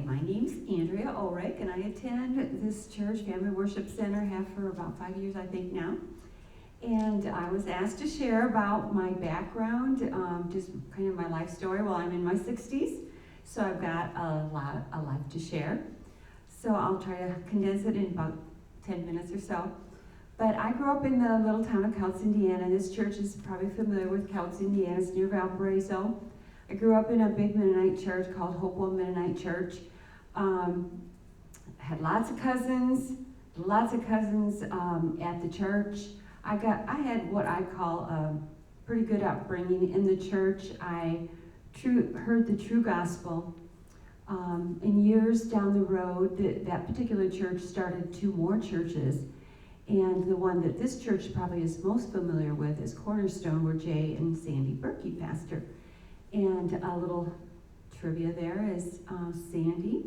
my name's Andrea Ulrich, and I attend this church, Family Worship Center, have for about 5 years, I think now. And I was asked to share about my background, just kind of my life story. Well, I'm in my 60s, so I've got a life to share. So I'll try to condense it in about 10 minutes or so. But I grew up in the little town of Couts, Indiana. This church is probably familiar with Couts, Indiana. It's near Valparaiso. I grew up in a big Mennonite church called Hopewell Mennonite Church. Had lots of cousins at the church. I had what I call a pretty good upbringing in the church. I heard the true gospel. And years down the road, that particular church started 2 more churches. And the one that this church probably is most familiar with is Cornerstone, where Jay and Sandy Berkey pastor. And a little trivia there is Sandy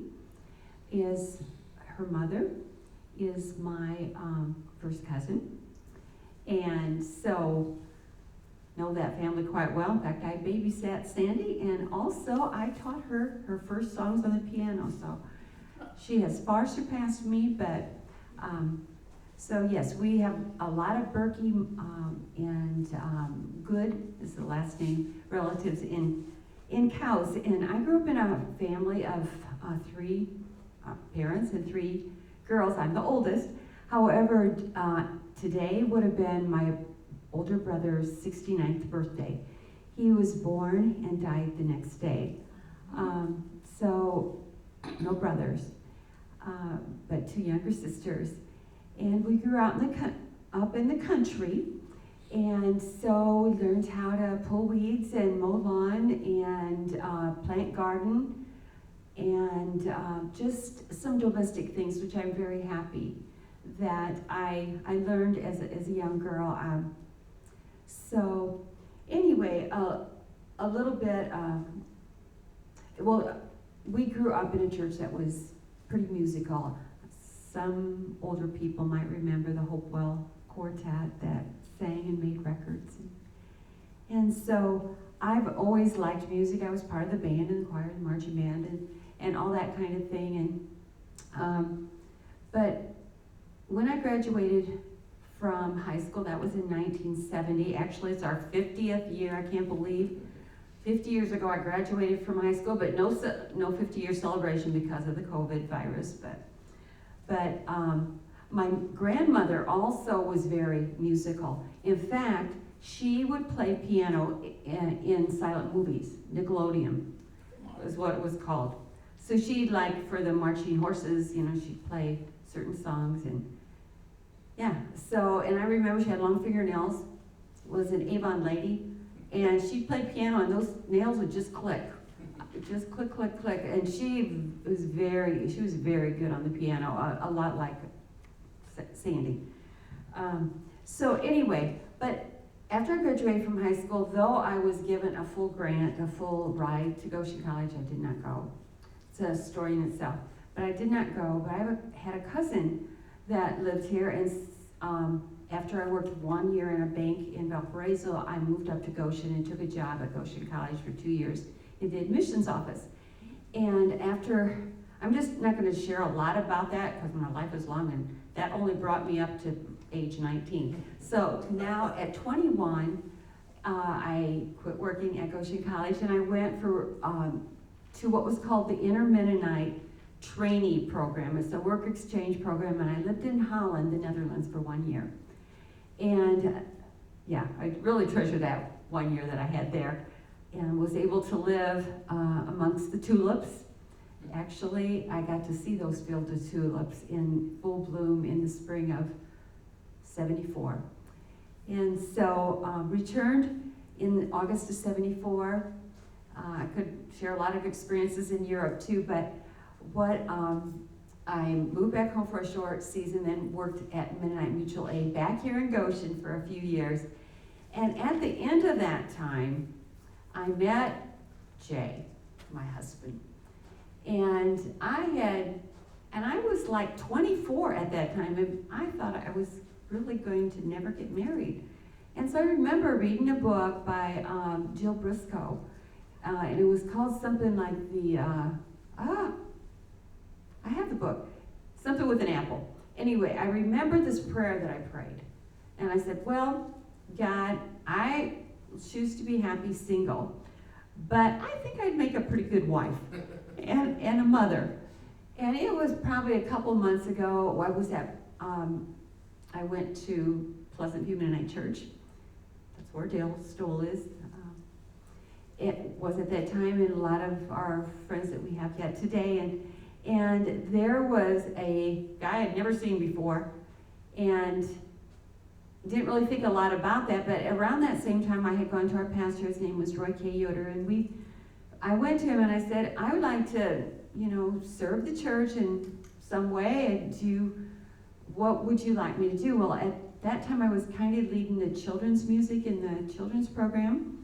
is, her mother is my first cousin. And so, know that family quite well. In fact, I babysat Sandy, and also I taught her her first songs on the piano. So she has far surpassed me, but so yes, we have a lot of Berkey and Good is the last name relatives in Cows. And I grew up in a family of 3 parents and 3 girls. I'm the oldest. However, today would have been my older brother's 69th birthday. He was born and died the next day. So no brothers, but 2 younger sisters. And we grew out up in the country, and so we learned how to pull weeds and mow lawn and plant garden and just some domestic things, which I'm very happy that I learned as a young girl. So anyway, a little bit, well, we grew up in a church that was pretty musical. Some older people might remember the Hopewell Quartet that sang and made records. And so I've always liked music. I was part of the band and the choir and marching band and all that kind of thing. And but when I graduated from high school, that was in 1970. Actually, it's our 50th year. I can't believe 50 years ago I graduated from high school, but no 50-year celebration because of the COVID virus. But my grandmother also was very musical. In fact, she would play piano in silent movies. Nickelodeon is what it was called. So she'd, like, for the marching horses, she'd play certain songs. And yeah, so, and I remember she had long fingernails, was an Avon lady, and she'd play piano and those nails would just click. Just click, click, click. And she was very good on the piano, a lot like Sandy. So anyway, but after I graduated from high school, though I was given a full grant, a full ride to Goshen College, I did not go. It's a story in itself. But I did not go, but I had a cousin that lived here, and after I worked 1 year in a bank in Valparaiso, I moved up to Goshen and took a job at Goshen College for 2 years in the admissions office. And after, I'm just not going to share a lot about that because my life is long, and that only brought me up to age 19. So now at 21, I quit working at Goshen College, and I went to what was called the Inter-Mennonite Trainee Program. It's a work exchange program, and I lived in Holland, the Netherlands, for 1 year. And yeah, I really treasure that 1 year that I had there, and was able to live amongst the tulips. Actually, I got to see those fields of tulips in full bloom in the spring of '74. And so returned in August of '74. I could share a lot of experiences in Europe too, but I moved back home for a short season, then worked at Mennonite Mutual Aid back here in Goshen for a few years. And at the end of that time, I met Jay, my husband. And I was like 24 at that time, and I thought I was really going to never get married. And so I remember reading a book by Jill Briscoe, and it was called something like have the book. Something with an apple. Anyway, I remembered this prayer that I prayed. And I said, well, God, I choose to be happy single, but I think I'd make a pretty good wife and a mother. And it was probably a couple months ago. I went to Pleasant View Mennonite Church. That's where Dale Stoll is. It was at that time, and a lot of our friends that we have yet today. And there was a guy I'd never seen before, and didn't really think a lot about that. But around that same time, I had gone to our pastor. His name was Roy K. Yoder, and I went to him and I said, I would like to, serve the church in some way. What would you like me to do? Well, at that time, I was kind of leading the children's music in the children's program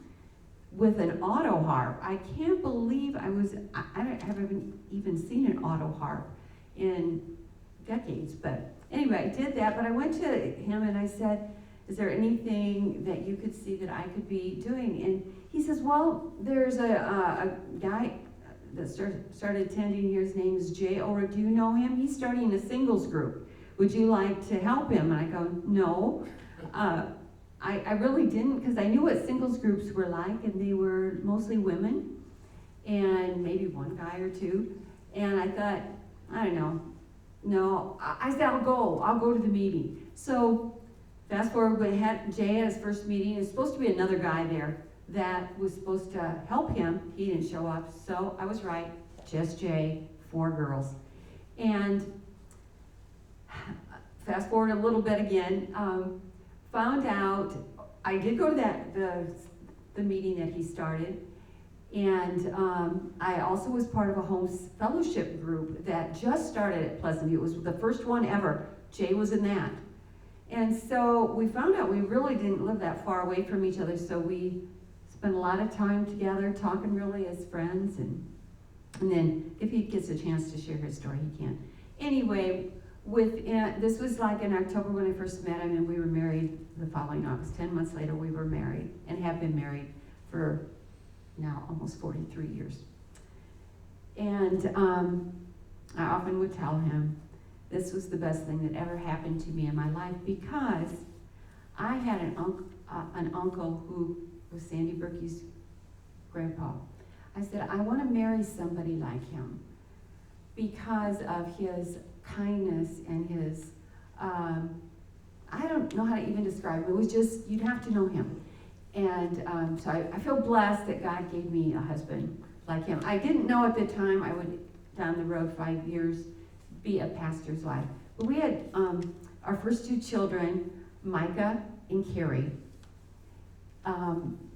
with an auto harp. I can't believe I haven't even seen an auto harp in decades. But anyway, I did that. But I went to him and I said, is there anything that you could see that I could be doing? And he says, well, there's a guy that started attending here. His name is Jay Ulrich. Do you know him? He's starting a singles group. Would you like to help him? And I go, no. I really didn't, because I knew what singles groups were like, and they were mostly women, and maybe one guy or two. And I thought, I don't know. No, I said, I'll go to the meeting. So fast forward, we had Jay at his first meeting. There's supposed to be another guy there that was supposed to help him. He didn't show up, so I was right. Just Jay, 4 girls. And fast forward a little bit again, found out, I did go to the meeting that he started, and I also was part of a home fellowship group that just started at Pleasant View. It was the first one ever. Jay was in that. And so we found out we really didn't live that far away from each other, so we spent a lot of time together, talking really as friends, and then if he gets a chance to share his story, he can. Anyway, this was like in October when I first met him, and we were married the following August. 10 months later, we were married, and have been married for now almost 43 years. And I often would tell him this was the best thing that ever happened to me in my life, because I had an uncle who was Sandy Berkey's grandpa. I said, I want to marry somebody like him because of his kindness and his, I don't know how to even describe it. It was just, you'd have to know him. And so I feel blessed that God gave me a husband like him. I didn't know at the time I would, down the road 5 years, be a pastor's wife. But we had our first 2 children, Micah and Carrie,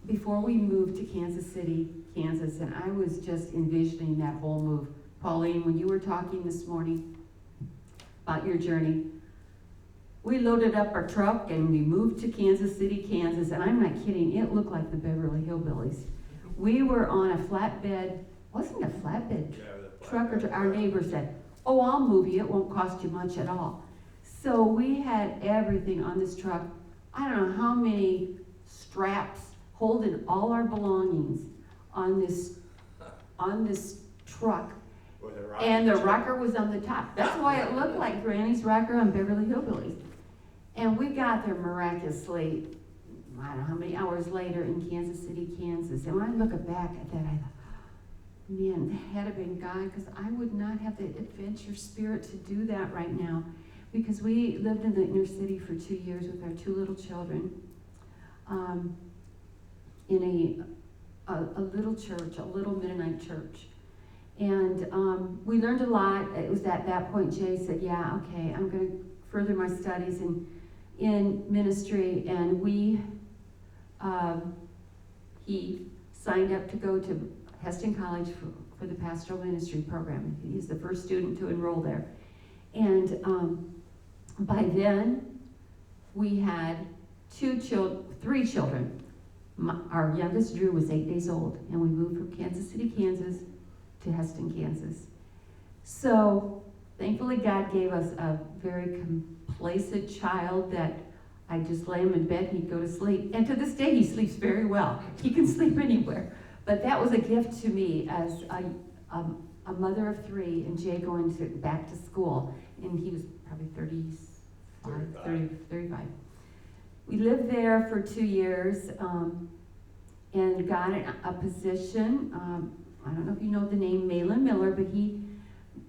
before we moved to Kansas City, Kansas, and I was just envisioning that whole move. Pauline, when you were talking this morning about your journey, we loaded up our truck and we moved to Kansas City, Kansas, and I'm not kidding, it looked like the Beverly Hillbillies. We were on a flatbed, wasn't a flatbed truck, or our neighbor said, oh, I'll move you, it won't cost you much at all. So we had everything on this truck. I don't know how many straps holding all our belongings on this truck. And the rocker was on the top. That's why it looked like Granny's rocker on Beverly Hillbillies. And we got there miraculously, I don't know how many hours later, in Kansas City, Kansas. And when I look back at that, I thought, man, that had to been God, because I would not have the adventure spirit to do that right now. Because we lived in the inner city for 2 years with our 2 little children, in a little church, a little Mennonite church. And we learned a lot. It was at that point Jay said, yeah, okay, I'm going to further my studies in ministry. And he signed up to go to Heston College for the pastoral ministry program. He's the first student to enroll there. And by then, we had 3 children. Our youngest, Drew, was 8 days old, and we moved from Kansas City, Kansas to Heston, Kansas. So thankfully God gave us a very complacent child that I just lay him in bed and he'd go to sleep. And to this day he sleeps very well. He can sleep anywhere. But that was a gift to me as a a mother of 3, and Jay going back to school, and he was probably 35. We lived there for 2 years, and got a position. I don't know if you know the name Malin Miller, but he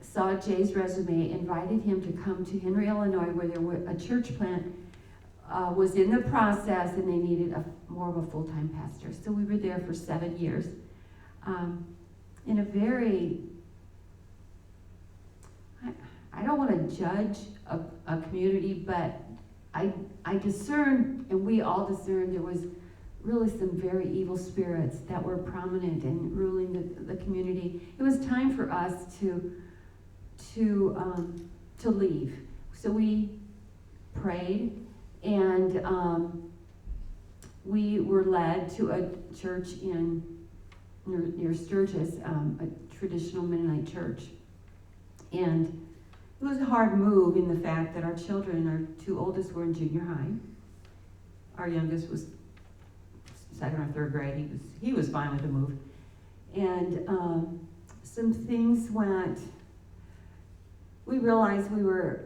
saw Jay's resume, invited him to come to Henry, Illinois, where there was a church plant was in the process, and they needed more of a full-time pastor. So we were there for 7 years, in a very, I don't want to judge a community, but I discerned, and we all discerned, there was really some very evil spirits that were prominent and ruling the community. It was time for us to leave. So we prayed, and we were led to a church near Sturgis, a traditional Mennonite church. And it was a hard move in the fact that our 2 oldest were in junior high. Our youngest was 2nd or 3rd grade. He was fine with the move. And some things went, we realized we were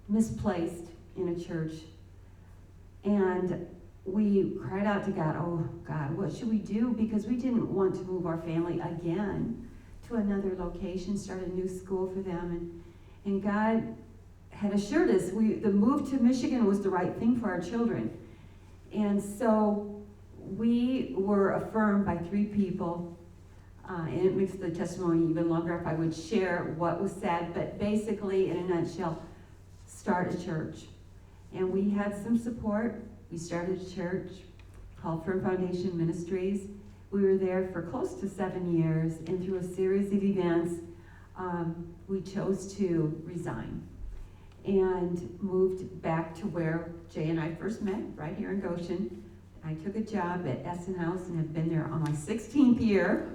misplaced in a church. And we cried out to God, oh God, what should we do? Because we didn't want to move our family again to another location, start a new school for them. And God had assured us the move to Michigan was the right thing for our children. And so we were affirmed by 3 people, and it makes the testimony even longer if I would share what was said, but basically, in a nutshell, start a church. And we had some support. We started a church called Firm Foundation Ministries. We were there for close to 7 years, and through a series of events, we chose to resign and moved back to where Jay and I first met, right here in Goshen. I took a job at Essen House and have been there on my 16th year.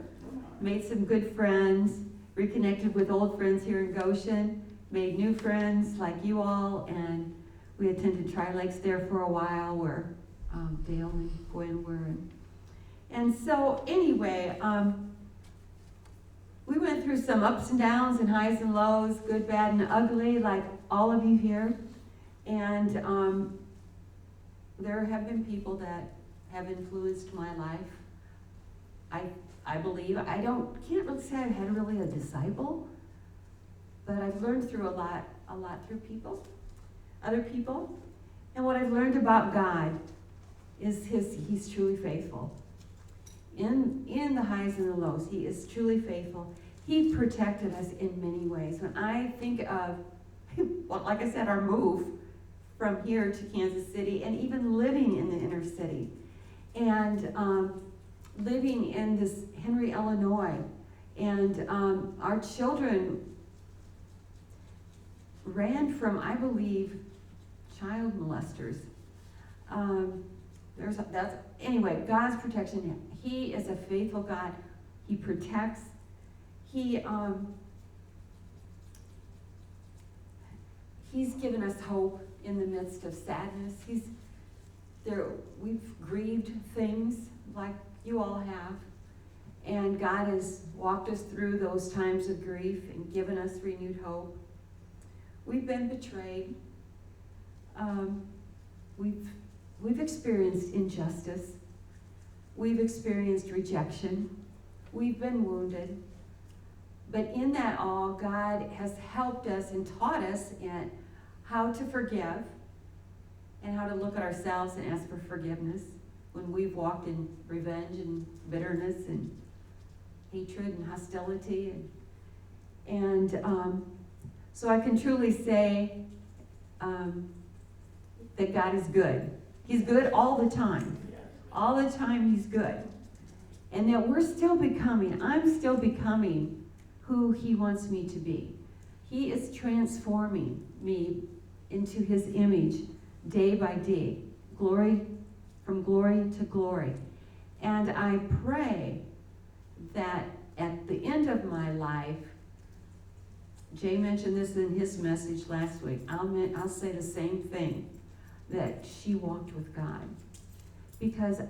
Made some good friends, reconnected with old friends here in Goshen, made new friends like you all, and we attended Tri-Lakes there for a while where Dale and Gwen were. And so anyway, we went through some ups and downs and highs and lows, good, bad, and ugly, like all of you here. And there have been people that have influenced my life. I believe, can't really say I've had really a disciple, but I've learned through a lot through other people. And what I've learned about God is He's truly faithful. In the highs and the lows, He is truly faithful. He protected us in many ways. When I think of, well, like I said, our move from here to Kansas City, and even living in the inner city, and living in this Henry, Illinois, and our children ran from, I believe, child molesters. Anyway, God's protection. He is a faithful God. He protects. He's given us hope in the midst of sadness. We've grieved things like you all have, and God has walked us through those times of grief and given us renewed hope. We've been betrayed. We've experienced injustice. We've experienced rejection. We've been wounded. But in that all, God has helped us and taught us in how to forgive and how to look at ourselves and ask for forgiveness when we've walked in revenge and bitterness and hatred and hostility. And so I can truly say that God is good. He's good all the time. All the time He's good. And that I'm still becoming who He wants me to be. He is transforming me into His image day by day, from glory to glory. And I pray that at the end of my life, Jay mentioned this in his message last week, I'll say the same thing, that she walked with God. Because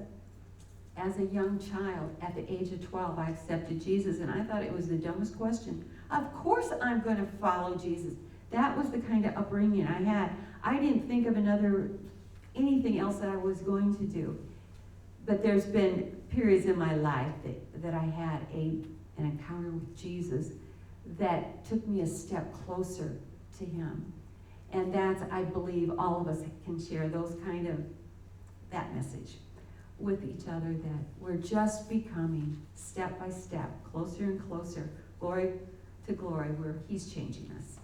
as a young child, at the age of 12, I accepted Jesus, and I thought it was the dumbest question. Of course I'm going to follow Jesus. That was the kind of upbringing I had. I didn't think of anything else that I was going to do. But there's been periods in my life that I had an encounter with Jesus that took me a step closer to him. And that's, I believe, all of us can share that message with each other, that we're just becoming, step by step, closer and closer, glory to glory, where he's changing us.